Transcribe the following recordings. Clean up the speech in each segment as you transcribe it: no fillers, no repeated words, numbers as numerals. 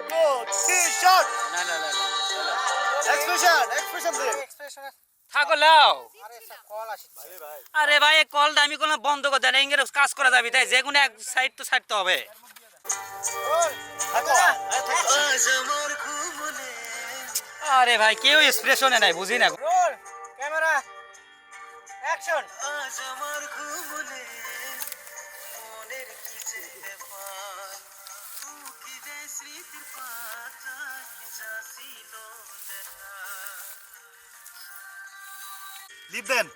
Good. See, shot. না না না না Expression দে। থাকো লাও আরে স্যার কল আসছে ভাই। আরে ভাই এই কলটা আমি কোনো বন্ধ করে দেন ইংরেজ কাজ করা যাবে তাই যে কোনো এক সাইড তো ছাড়তে হবে থাকো। আরে ভাই কেউ এক্সপ্রেশনে নাই বুঝি না roll camera action Leave them.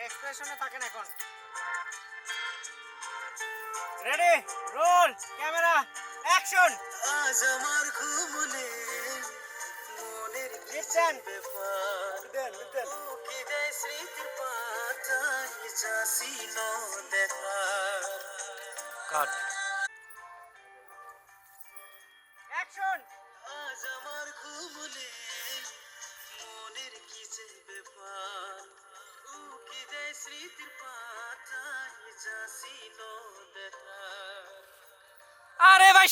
এক্সপ্রেশনে থাকেন এখন ready roll camera action listen cut action আরে ভাই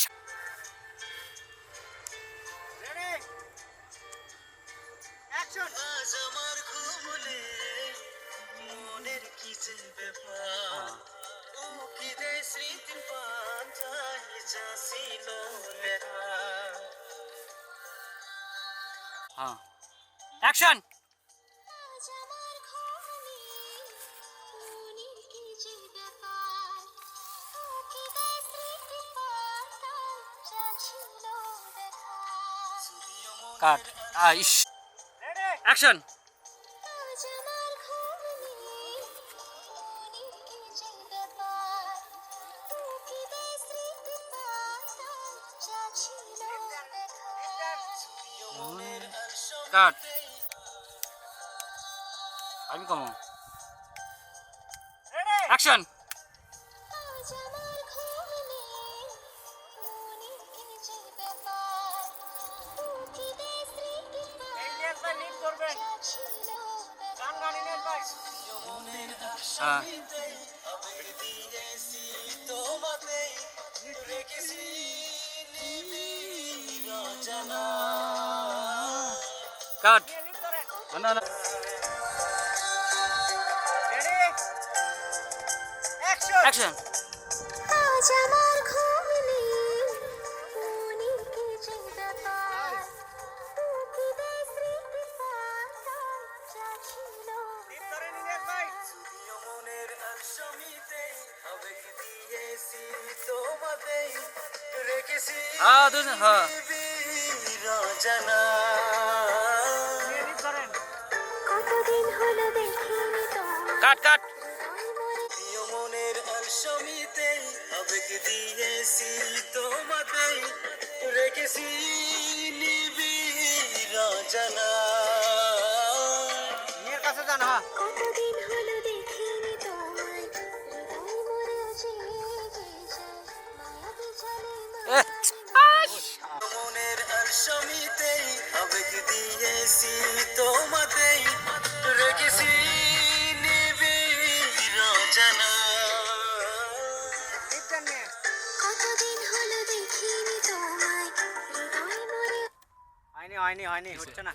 রেডি অ্যাকশন হ্যাঁ অ্যাকশন কাট ইস রেডি অ্যাকশন কাট আমি কম রেডি অ্যাকশন ইলিয়াস ভাই লিড করবেন গান গান ইলিয়াস ভাই হ্যাঁ কাট লিড করেন না না রেডি অ্যাকশন অ্যাকশন আজ আমার ঘুম নেই মনের কি যে ব্যাপার তোকে দেয় স্মৃতির পাতায় যা ছিল লিড করেন ইলিয়াস ভাই দুজন হ্যাঁ লিড করেন কতদিন হলো দেখিনি তোমায় কাট কাট মেয়ের কাছে যান হ্যাঁ কতদিন হলো দেখিনি তোমায় হৃদয় মরে জেগে যায় মায়াবী চলে এ, আশ! লিড দেন মেয়ে কতদিন হলো দেখিনি তোমায় হৃদয় মরে হয়নি হচ্ছে না